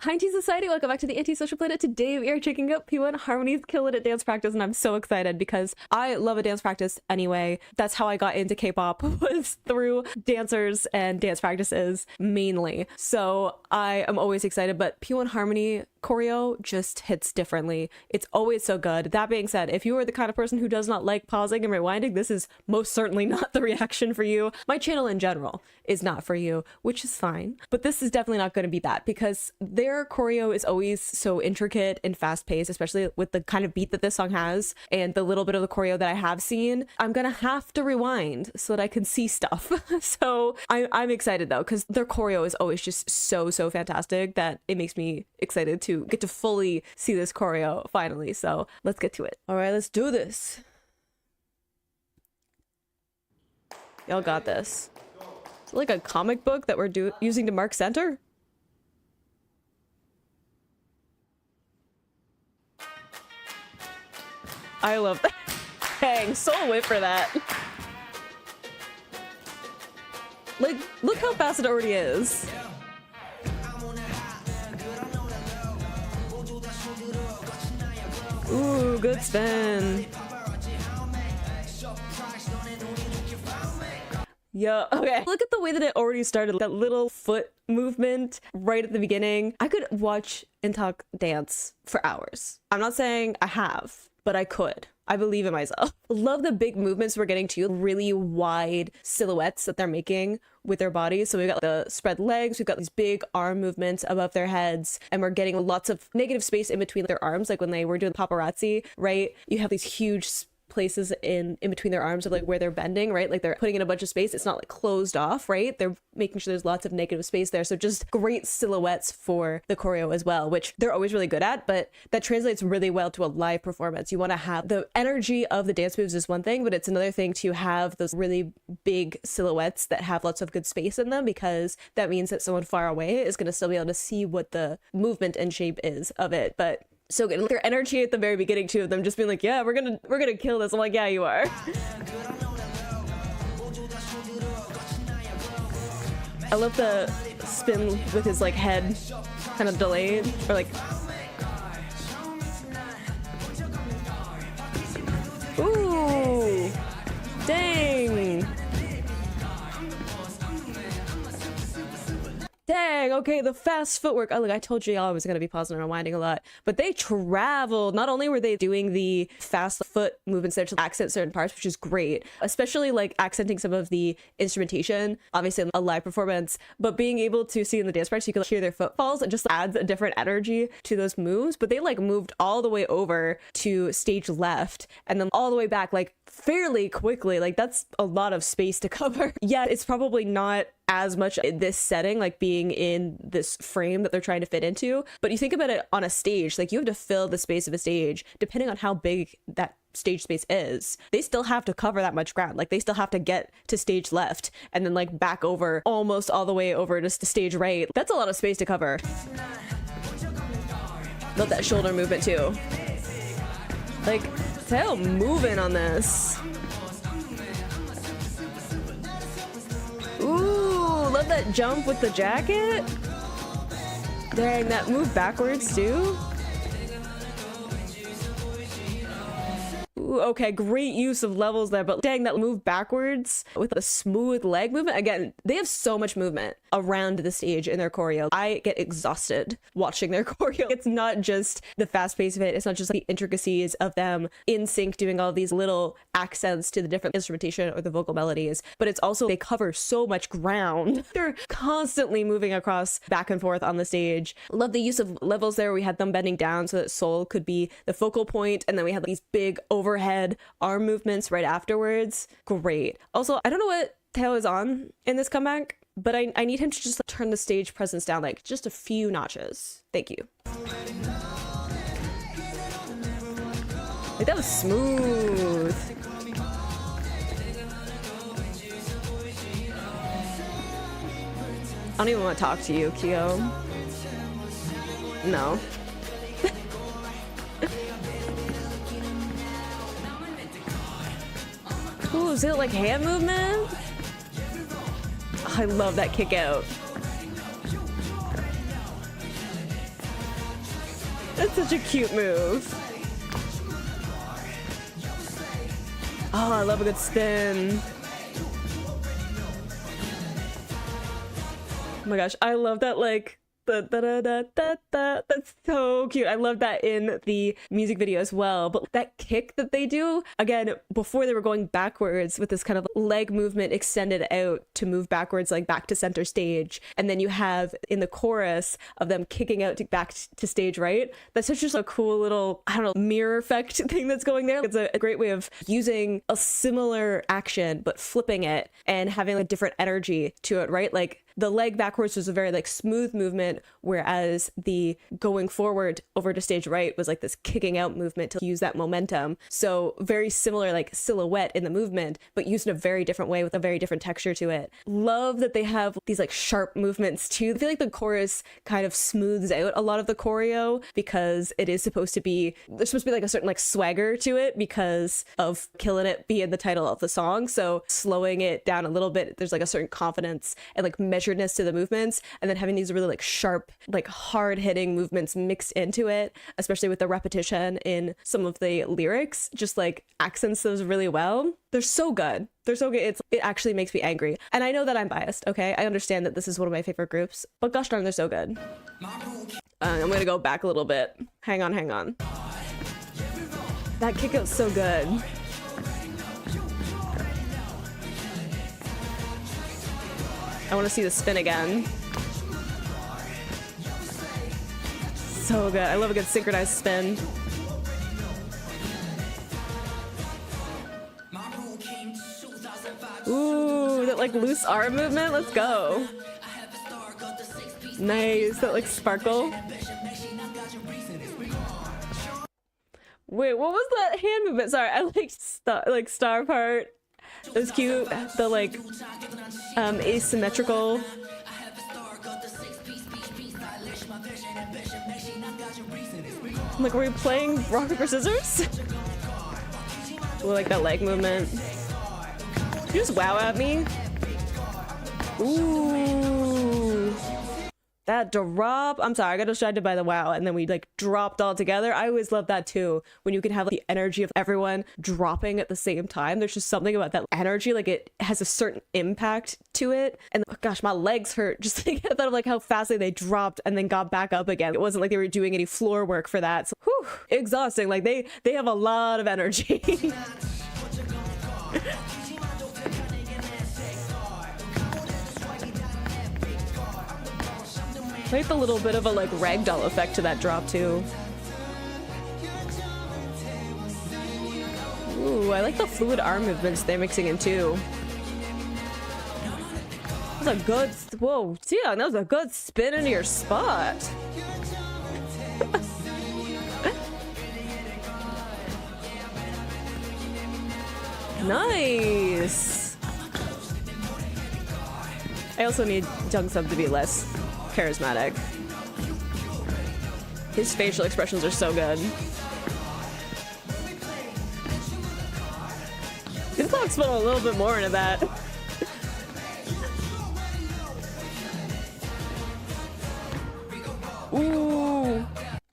Hi, Anti Society. Welcome back to the Antisocial Planet. Today we are checking out P1 Harmony's Kill It at dance practice, and I'm so excited because I love a dance practice anyway. That's how I got into K-pop, was through dancers and dance practices mainly. So I am always excited, but P1 Harmony choreo just hits differently. It's always so good. That being said, if you are the kind of person who does not like pausing and rewinding, this is most certainly not the reaction for you. My channel in general is not for you, which is fine, but this is definitely not going to be that because their choreo is always so intricate and fast-paced, especially with the kind of beat that this song has and the little bit of the choreo that I have seen. I'm gonna have to rewind so that I can see stuff. So I'm excited though, because their choreo is always just so fantastic that it makes me excited to get to fully see this choreo finally. So let's get to it. All right, let's do this. Y'all got this. Is it like a comic book that we're using to mark center? I love that. Dang, so wit for that. Like, look how fast it already is. Ooh, good spin. Yo, okay. Look at the way that it already started. That little foot movement right at the beginning. I could watch Intak dance for hours. I'm not saying I have, but I could. I believe in myself. Love the big movements we're getting to, really wide silhouettes that they're making with their bodies. So we've got the spread legs, we've got these big arm movements above their heads, and we're getting lots of negative space in between their arms, like when they were doing paparazzi, right? You have these huge places in between their arms of like where they're bending, right? Like they're putting in a bunch of space. It's not like closed off, right? They're making sure there's lots of negative space there. So just great silhouettes for the choreo as well, which they're always really good at, but that translates really well to a live performance. You want to have the energy of the dance moves is one thing, but it's another thing to have those really big silhouettes that have lots of good space in them, because that means that someone far away is going to still be able to see what the movement and shape is of it. But so good. Their energy at the very beginning too, of them just being like, yeah, we're gonna kill this. I'm like, yeah, you are. I love the spin with his like head kind of delayed, or like, ooh, dang. Dang, okay, the fast footwork. Oh, look, I told you I was going to be pausing and rewinding a lot, but they traveled. Not only were they doing the fast foot movements there to accent certain parts, which is great, especially like accenting some of the instrumentation, obviously in a live performance, but being able to see in the dance practice, you can hear their footfalls. It just adds a different energy to those moves. But they like moved all the way over to stage left and then all the way back like fairly quickly. Like that's a lot of space to cover. Yeah, it's probably not as much in this setting, like being in this frame that they're trying to fit into, but you think about it on a stage, like you have to fill the space of a stage depending on how big that stage space is. They still have to cover that much ground. Like they still have to get to stage left and then like back over almost all the way over to stage right. That's a lot of space to cover. Love that shoulder movement too. Like, still moving on this. Ooh, love that jump with the jacket. Dang, that move backwards too. Ooh, okay, great use of levels there, but dang, that move backwards with a smooth leg movement. Again, they have so much movement around the stage in their choreo. I get exhausted watching their choreo. It's not just the fast pace of it. It's not just like the intricacies of them in sync doing all these little accents to the different instrumentation or the vocal melodies, but it's also they cover so much ground. They're constantly moving across back and forth on the stage. Love the use of levels there. We had them bending down so that Seoul could be the focal point, and then we had these big overhead arm movements right afterwards. Great. Also, I don't know what Taeho is on in this comeback, but I need him to just turn the stage presence down like just a few notches. Thank you. Like that was smooth. I don't even want to talk to you, Kyo. No. Ooh, is it like hand movement? Oh, I love that kick out. That's such a cute move. Oh, I love a good spin. Oh my gosh, I love that, like, da, da, da, da, da, da. That's so cute. I love that in the music video as well. But that kick that they do, again, before they were going backwards with this kind of leg movement extended out to move backwards, like back to center stage. And then you have in the chorus of them kicking out to back to stage right. That's such just a cool little, I don't know, mirror effect thing that's going there. It's a great way of using a similar action, but flipping it and having a different energy to it, right? Like, the leg backwards was a very like smooth movement, whereas the going forward over to stage right was like this kicking out movement to use that momentum. So very similar like silhouette in the movement, but used in a very different way with a very different texture to it. Love that they have these like sharp movements too. I feel like the chorus kind of smooths out a lot of the choreo because it is supposed to be, there's supposed to be like a certain like swagger to it because of Killing It being the title of the song. So slowing it down a little bit, there's like a certain confidence and like measuredness to the movements, and then having these really like sharp, like hard hitting movements mixed into it, especially with the repetition in some of the lyrics, just like accents those really well. They're so good. They're so good. It actually makes me angry. And I know that I'm biased, okay? I understand that this is one of my favorite groups, but gosh darn, they're so good. I'm gonna go back a little bit. Hang on. That kick out's so good. I want to see the spin again. So good. I love a good synchronized spin. Ooh, that like loose arm movement. Let's go. Nice. That like sparkle. Wait, what was that hand movement? Sorry, I like star part. It was cute. The like asymmetrical. Like, were we playing rock, paper, scissors? Ooh, like that leg movement. Did you just wow at me? Ooh. That drop. I'm sorry, I got distracted by the wow, and then we like dropped all together. I always love that too, when you can have like, the energy of everyone dropping at the same time. There's just something about that energy, like it has a certain impact to it. And oh, gosh, my legs hurt just thinking about like how fastly they dropped and then got back up again. It wasn't like they were doing any floor work for that. So, whew, exhausting. Like they have a lot of energy. Like a little bit of a like ragdoll effect to that drop too. Ooh, I like the fluid arm movements they're mixing in too. That's a good, whoa, yeah, that was a good spin into your spot. Nice. I also need Jungsub to be less charismatic. His facial expressions are so good. This song's put a little bit more into that. Ooh.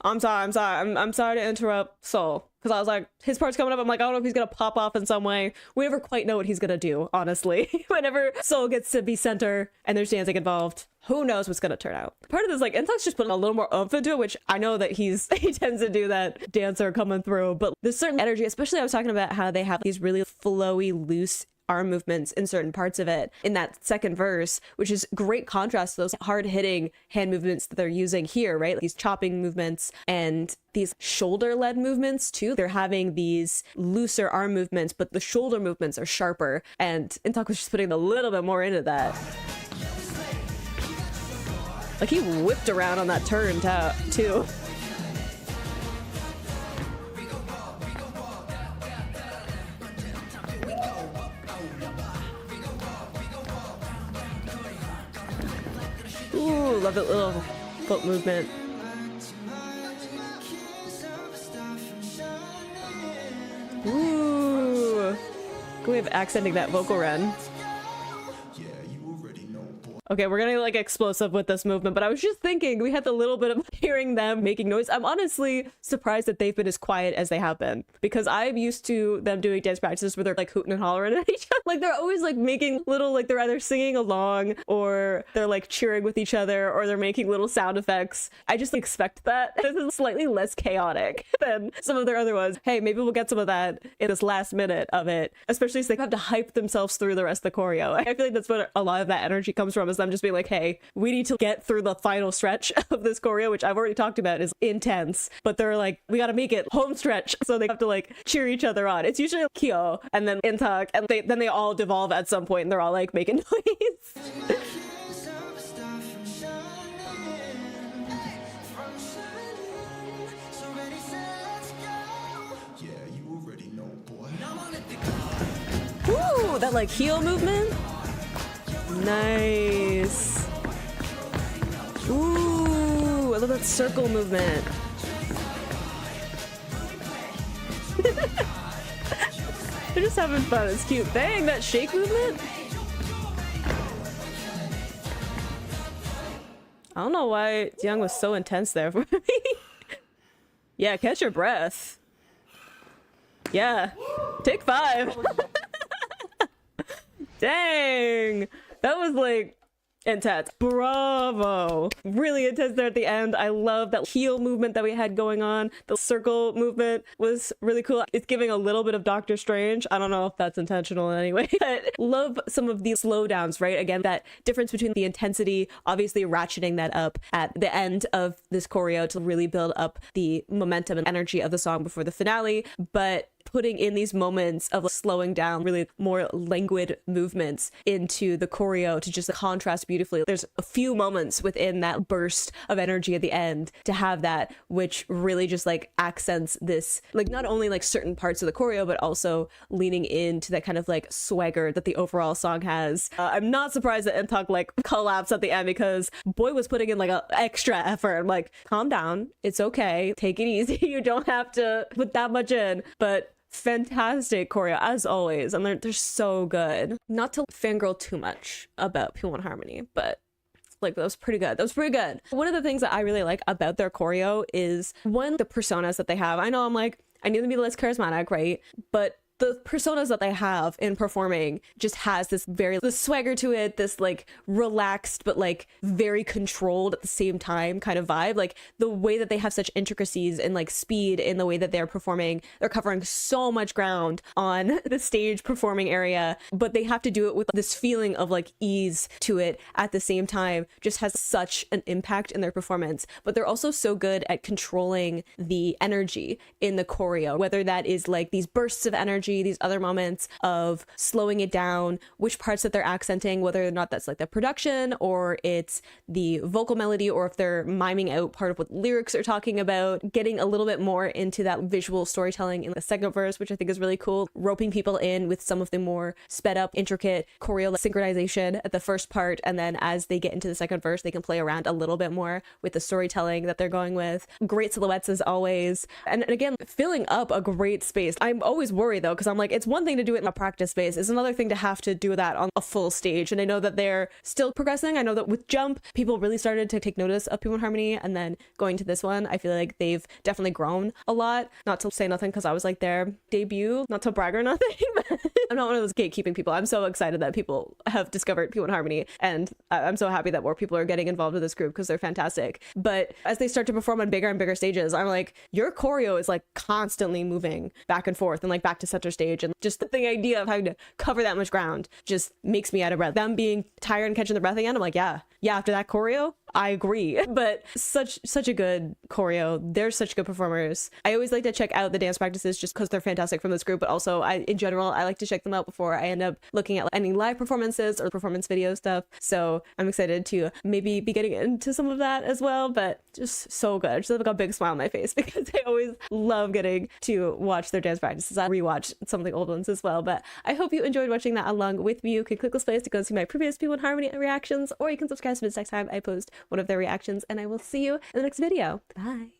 I'm sorry to interrupt Soul. Because I was like, his part's coming up. I'm like, I don't know if he's going to pop off in some way. We never quite know what he's going to do, honestly. Whenever Soul gets to be center and there's dancing involved, who knows what's going to turn out. Part of this, like, Intok's just putting a little more oomph into it, which I know that he tends to do that dancer coming through. But there's certain energy, especially I was talking about how they have these really flowy, loose arm movements in certain parts of it in that second verse, which is great contrast to those hard-hitting hand movements that they're using here, right? Like these chopping movements and these shoulder-led movements too. They're having these looser arm movements, but the shoulder movements are sharper, and Intok was just putting a little bit more into that. Like he whipped around on that turn too. Ooh, love that little foot movement. Ooh. Good way of accenting that vocal run. Okay, we're gonna like explosive with this movement, but I was just thinking we had the little bit of hearing them making noise. I'm honestly surprised that they've been as quiet as they have been, because I'm used to them doing dance practices where they're like hooting and hollering at each other. Like they're always like making little, like they're either singing along or they're like cheering with each other or they're making little sound effects. I just expect that. This is slightly less chaotic than some of their other ones. Hey, maybe we'll get some of that in this last minute of it, especially since they have to hype themselves through the rest of the choreo. I feel like that's what a lot of that energy comes from, is them just being like, hey, we need to get through the final stretch of this choreo, which I've already talked about is intense, but they're like, we gotta make it home stretch, so they have to like cheer each other on. It's usually Kyo and then Intak, and then they all devolve at some point and they're all like making noise. Ooh, that like heel movement. Nice. Ooh, I love that circle movement. They're just having fun. It's cute. Dang, that shake movement. I don't know why Jung was so intense there for me. Yeah, catch your breath. Yeah, take 5. Dang, that was like intense. Bravo. Really intense there at the end. I love that heel movement that we had going on. The circle movement was really cool. It's giving a little bit of Doctor Strange. I don't know if that's intentional in any way, but love some of these slowdowns, right? Again, that difference between the intensity, obviously ratcheting that up at the end of this choreo to really build up the momentum and energy of the song before the finale, but putting in these moments of slowing down, really more languid movements into the choreo to just contrast beautifully. There's a few moments within that burst of energy at the end to have that, which really just like accents this, like not only like certain parts of the choreo, but also leaning into that kind of like swagger that the overall song has. I'm not surprised that Intak like collapsed at the end, because boy was putting in like an extra effort. I'm like, calm down, it's okay, take it easy. You don't have to put that much in, but fantastic choreo as always, and they're so good. Not to fangirl too much about P1 Harmony, but like that was pretty good. That was pretty good. One of the things that I really like about their choreo is one, the personas that they have. I know I'm like, I need them to be less charismatic, right? But the personas that they have in performing just has this swagger to it, this like relaxed but like very controlled at the same time kind of vibe. Like the way that they have such intricacies and like speed in the way that they're performing, they're covering so much ground on the stage performing area, but they have to do it with this feeling of like ease to it at the same time. Just has such an impact in their performance. But they're also so good at controlling the energy in the choreo, whether that is like these bursts of energy, these other moments of slowing it down, which parts that they're accenting, whether or not that's like the production or it's the vocal melody, or if they're miming out part of what lyrics are talking about, getting a little bit more into that visual storytelling in the second verse, which I think is really cool, roping people in with some of the more sped up, intricate choreo synchronization at the first part, and then as they get into the second verse, they can play around a little bit more with the storytelling that they're going with. Great silhouettes as always, and again, filling up a great space. I'm always worried though, because I'm like, it's one thing to do it in a practice space, it's another thing to have to do that on a full stage. And I know that they're still progressing. I know that with Jump, people really started to take notice of P1 Harmony, and then going to this one, I feel like they've definitely grown a lot. Not to say nothing, because I was like their debut, not to brag or nothing, but I'm not one of those gatekeeping people. I'm so excited that people have discovered P1 Harmony, and I'm so happy that more people are getting involved with this group, because they're fantastic. But as they start to perform on bigger and bigger stages, I'm like, your choreo is like constantly moving back and forth and like back to center stage, and just the idea of having to cover that much ground just makes me out of breath. Them being tired and catching their breath again, I'm like, yeah, after that choreo, I agree. But such a good choreo. They're such good performers. I always like to check out the dance practices just because they're fantastic from this group, but also in general, I like to check them out before I end up looking at any live performances or performance video stuff. So I'm excited to maybe be getting into some of that as well, but just so good. I just have like a big smile on my face because I always love getting to watch their dance practices. I rewatch some of the old ones as well, but I hope you enjoyed watching that along with me. You can click this place to go see my previous P1 Harmony reactions, or you can subscribe so the next time I post one of their reactions, and I will see you in the next video. Bye.